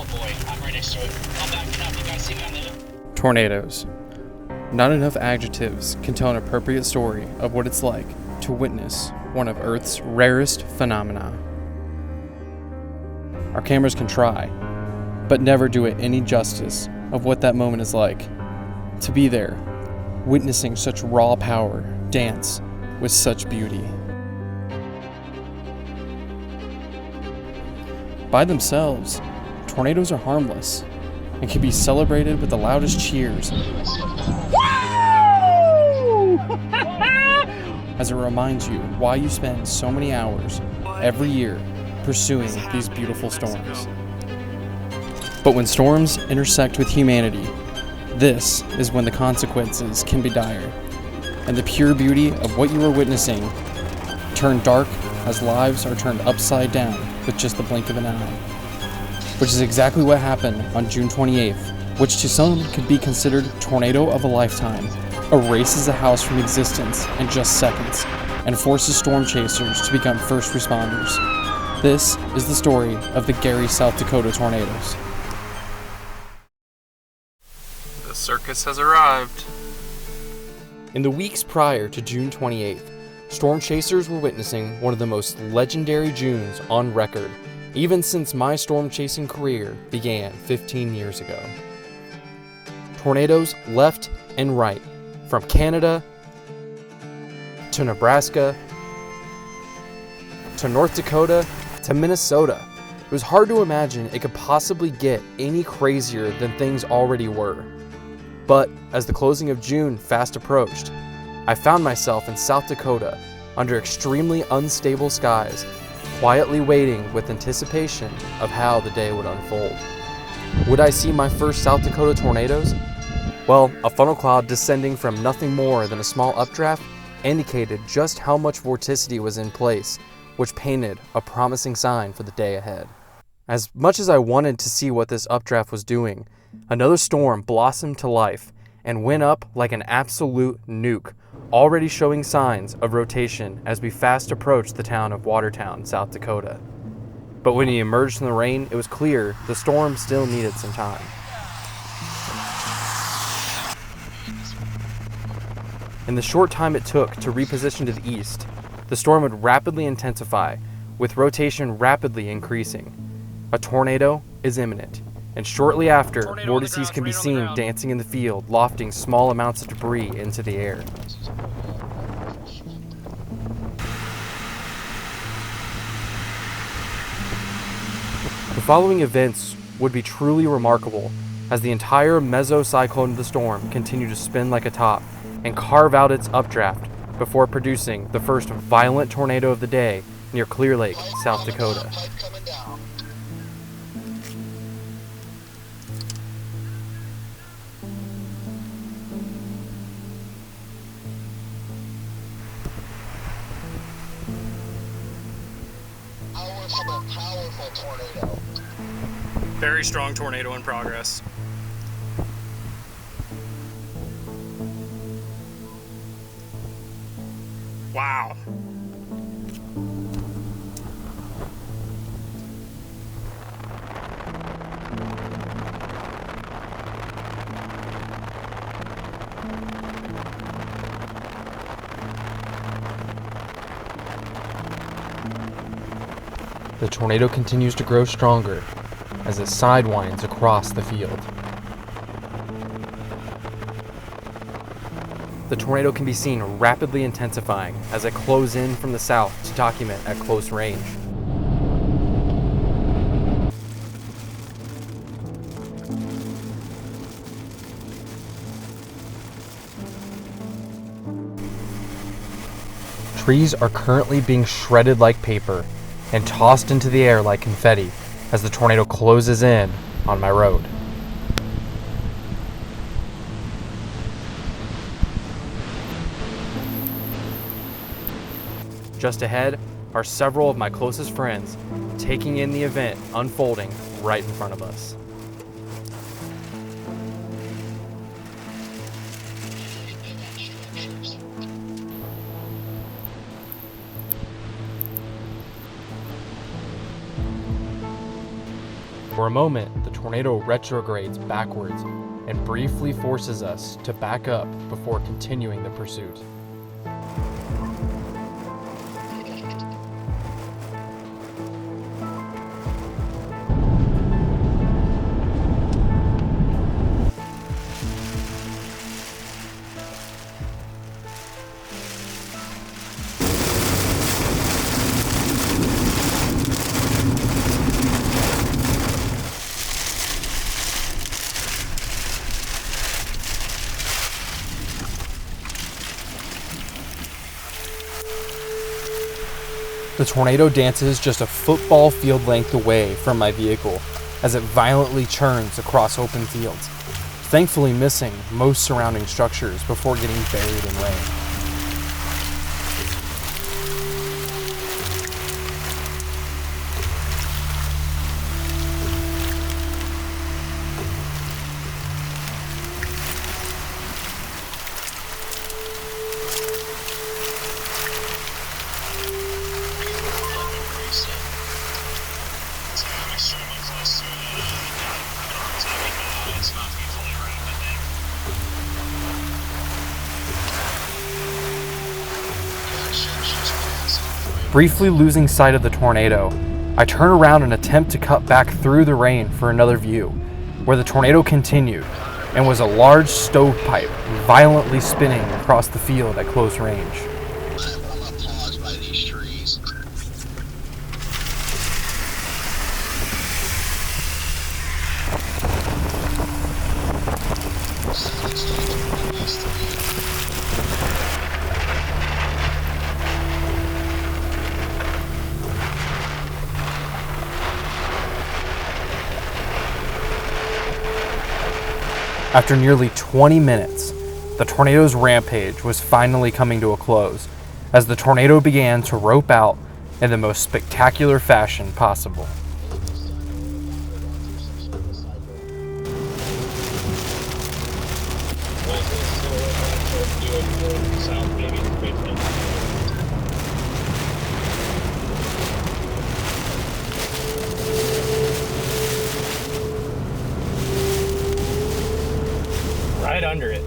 Oh boy, I'm right next to it. I'm backing up. You guys see me on the... Tornadoes. Not enough adjectives can tell an appropriate story of what it's like to witness one of Earth's rarest phenomena. Our cameras can try, but never do it any justice of what that moment is like. To be there, witnessing such raw power dance with such beauty. By themselves, tornadoes are harmless and can be celebrated with the loudest cheers as it reminds you why you spend so many hours every year pursuing these beautiful storms. But when storms intersect with humanity, this is when the consequences can be dire, and the pure beauty of what you are witnessing turn dark as lives are turned upside down with just the blink of an eye. Which is exactly what happened on June 28th, which to some could be considered tornado of a lifetime, erases a house from existence in just seconds, and forces storm chasers to become first responders. This is the story of the Gary, South Dakota tornadoes. The circus has arrived. In the weeks prior to June 28th, storm chasers were witnessing one of the most legendary Junes on record, even since my storm chasing career began 15 years ago. Tornadoes left and right, from Canada to Nebraska to North Dakota to Minnesota. It was hard to imagine it could possibly get any crazier than things already were. But as the closing of June fast approached, I found myself in South Dakota under extremely unstable skies, quietly waiting with anticipation of how the day would unfold. Would I see my first South Dakota tornadoes? Well, a funnel cloud descending from nothing more than a small updraft indicated just how much vorticity was in place, which painted a promising sign for the day ahead. As much as I wanted to see what this updraft was doing, another storm blossomed to life and went up like an absolute nuke, already showing signs of rotation as we fast approached the town of Watertown, South Dakota. But when he emerged from the rain, it was clear the storm still needed some time. In the short time it took to reposition to the east, the storm would rapidly intensify, with rotation rapidly increasing. A tornado is imminent, and shortly after, vortices can be seen dancing in the field, lofting small amounts of debris into the air. The following events would be truly remarkable, as the entire mesocyclone of the storm continued to spin like a top and carve out its updraft before producing the first violent tornado of the day near Clear Lake, South Dakota. Powerful tornado. Very strong tornado in progress. Wow. The tornado continues to grow stronger as it sidewinds across the field. The tornado can be seen rapidly intensifying as it closes in from the south to document at close range. Trees are currently being shredded like paper and tossed into the air like confetti as the tornado closes in on my road. Just ahead are several of my closest friends taking in the event unfolding right in front of us. For a moment, the tornado retrogrades backwards and briefly forces us to back up before continuing the pursuit. The tornado dances just a football field length away from my vehicle as it violently churns across open fields, thankfully missing most surrounding structures before getting buried in rain. Briefly losing sight of the tornado, I turn around and attempt to cut back through the rain for another view, where the tornado continued and was a large stovepipe violently spinning across the field at close range. I'm gonna pause by these trees. After nearly 20 minutes, the tornado's rampage was finally coming to a close as the tornado began to rope out in the most spectacular fashion possible. Right under it.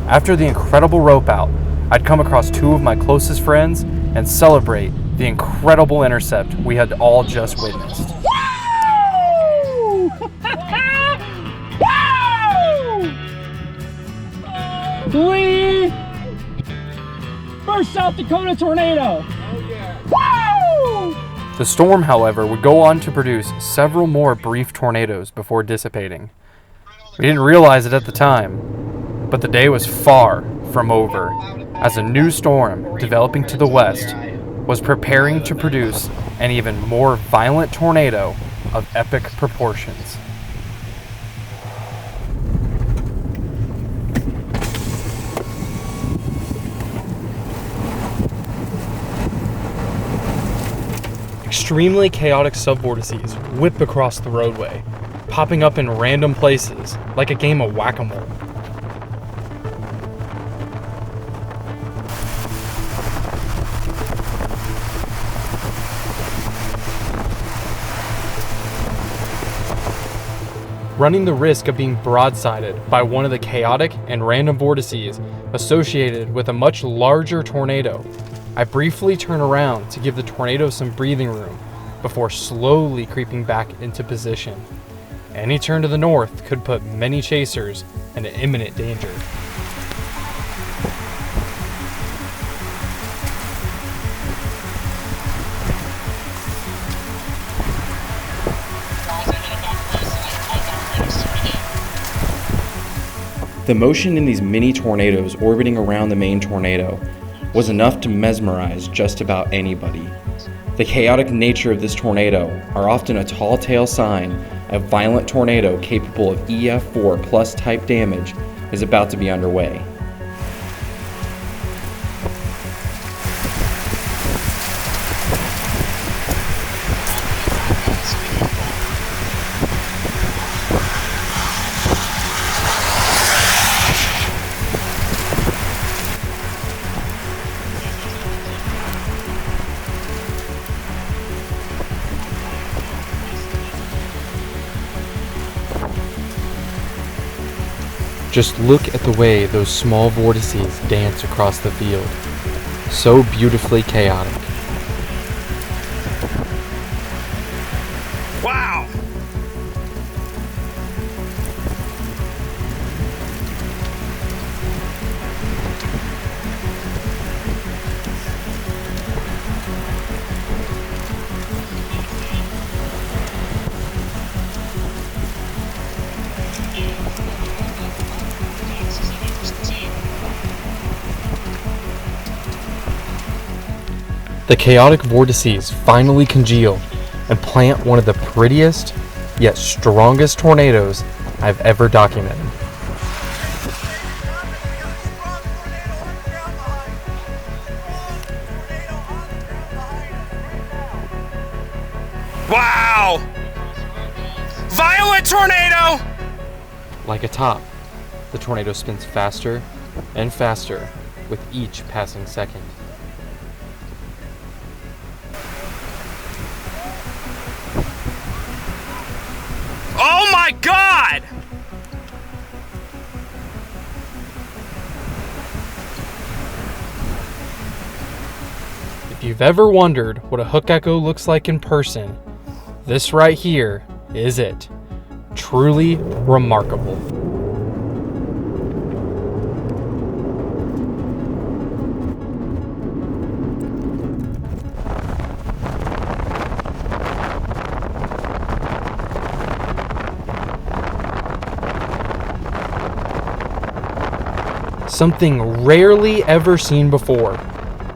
After the incredible rope out, I'd come across two of my closest friends and celebrate the incredible intercept we had all just witnessed. Lee! First South Dakota tornado! Woo! The storm, however, would go on to produce several more brief tornadoes before dissipating. We didn't realize it at the time, but the day was far from over, as a new storm developing to the west was preparing to produce an even more violent tornado of epic proportions. Extremely chaotic subvortices whip across the roadway, popping up in random places like a game of whack-a-mole. Running the risk of being broadsided by one of the chaotic and random vortices associated with a much larger tornado, I briefly turn around to give the tornado some breathing room before slowly creeping back into position. Any turn to the north could put many chasers in imminent danger. The motion in these mini tornadoes orbiting around the main tornado was enough to mesmerize just about anybody. The chaotic nature of this tornado are often a tall tale sign a violent tornado capable of EF4 plus type damage is about to be underway. Just look at the way those small vortices dance across the field. So beautifully chaotic. Wow! The chaotic vortices finally congeal and plant one of the prettiest, yet strongest tornadoes I've ever documented. Wow! Violent tornado! Like a top, the tornado spins faster and faster with each passing second. Oh my God! If you've ever wondered what a hook gecko looks like in person, this right here is it. Truly remarkable. Something rarely ever seen before.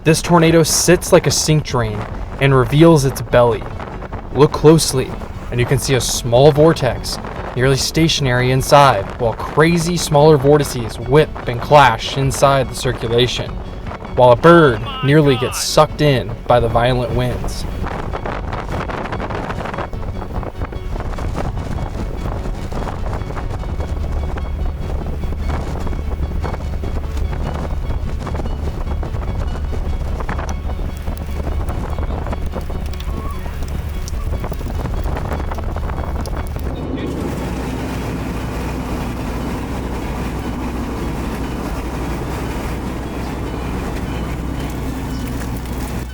This tornado sits like a sink drain and reveals its belly. Look closely, and you can see a small vortex, nearly stationary inside, while crazy smaller vortices whip and clash inside the circulation, while a bird nearly gets sucked in by the violent winds.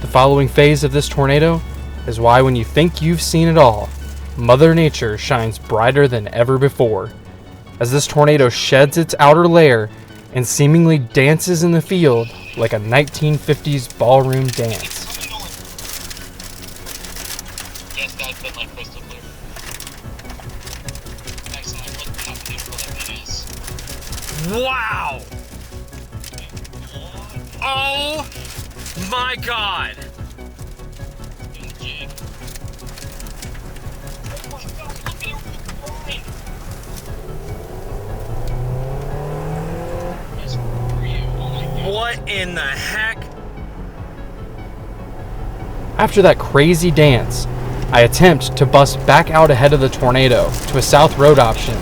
The following phase of this tornado is why when you think you've seen it all, Mother Nature shines brighter than ever before, as this tornado sheds its outer layer and seemingly dances in the field like a 1950s ballroom dance. Yes, that's been like crystal clear. Excellent. Look how beautiful that thing is. Wow! Oh my God! Doing the jig. Oh my God, look at it. It's for you. Oh my God. What in the heck? After that crazy dance, I attempt to bust back out ahead of the tornado to a south road option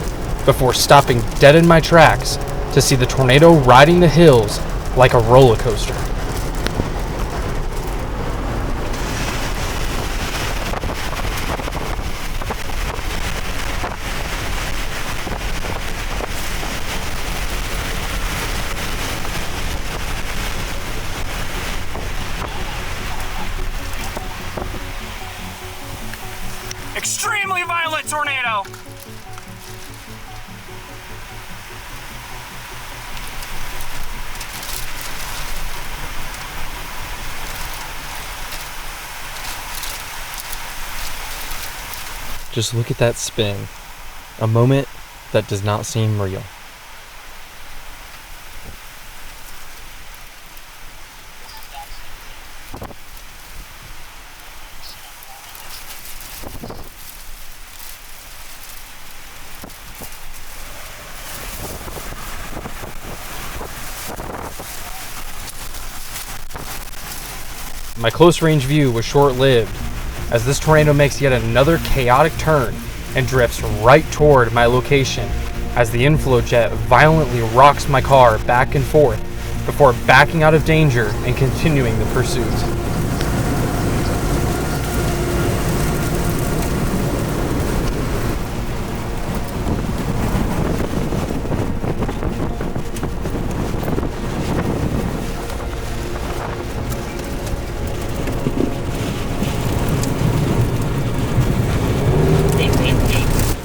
before stopping dead in my tracks to see the tornado riding the hills like a roller coaster. Extremely violent tornado! Just look at that spin. A moment that does not seem real. My close range view was short-lived, as this tornado makes yet another chaotic turn and drifts right toward my location as the inflow jet violently rocks my car back and forth before backing out of danger and continuing the pursuit.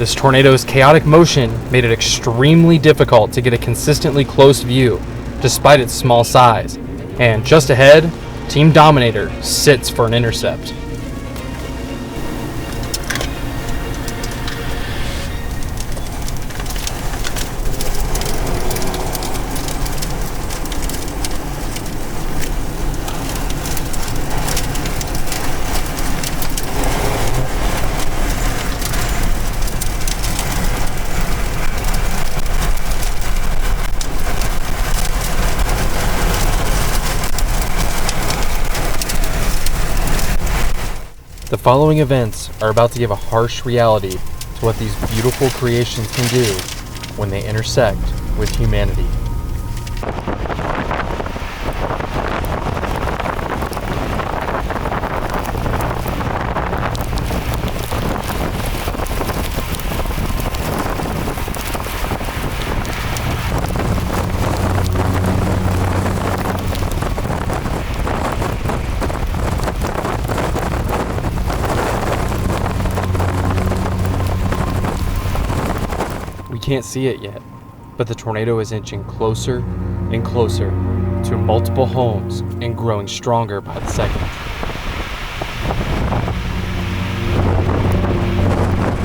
This tornado's chaotic motion made it extremely difficult to get a consistently close view, despite its small size. And just ahead, Team Dominator sits for an intercept. The following events are about to give a harsh reality to what these beautiful creations can do when they intersect with humanity. We can't see it yet, but the tornado is inching closer and closer to multiple homes and growing stronger by the second.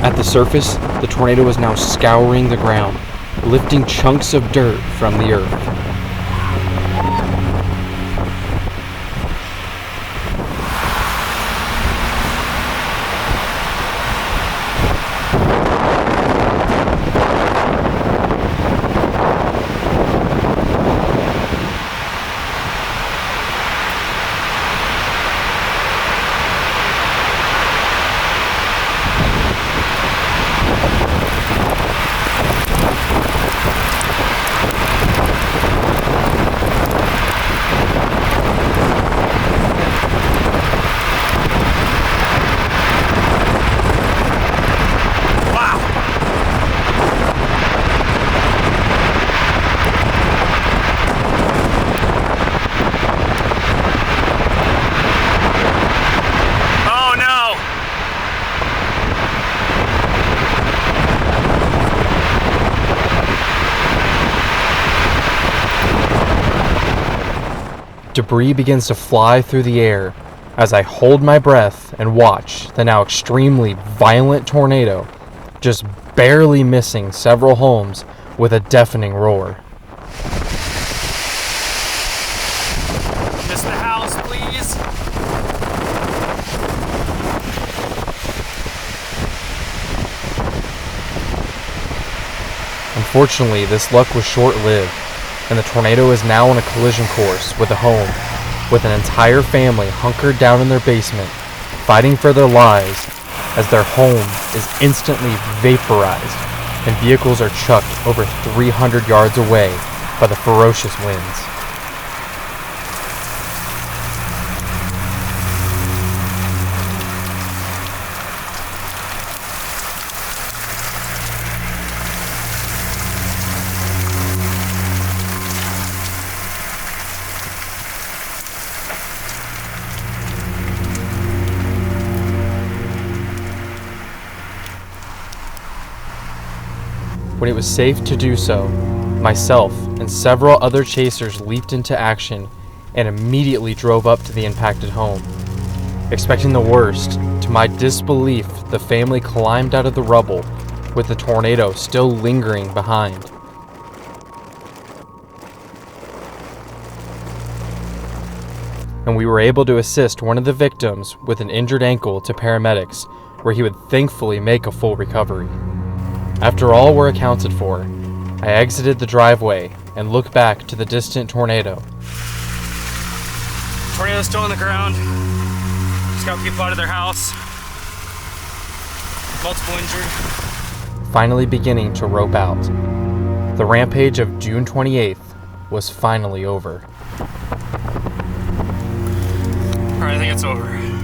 At the surface, the tornado is now scouring the ground, lifting chunks of dirt from the earth. Debris begins to fly through the air as I hold my breath and watch the now extremely violent tornado just barely missing several homes with a deafening roar. Miss the house, please. Unfortunately, this luck was short-lived, and the tornado is now on a collision course with a home, with an entire family hunkered down in their basement, fighting for their lives as their home is instantly vaporized and vehicles are chucked over 300 yards away by the ferocious winds. When it was safe to do so, myself and several other chasers leaped into action and immediately drove up to the impacted home. Expecting the worst, to my disbelief, the family climbed out of the rubble, with the tornado still lingering behind. And we were able to assist one of the victims with an injured ankle to paramedics, where he would thankfully make a full recovery. After all were accounted for, I exited the driveway and looked back to the distant tornado. Tornado's still on the ground. Just got people out of their house. Multiple injured. Finally beginning to rope out. The rampage of June 28th was finally over. Alright, I think it's over.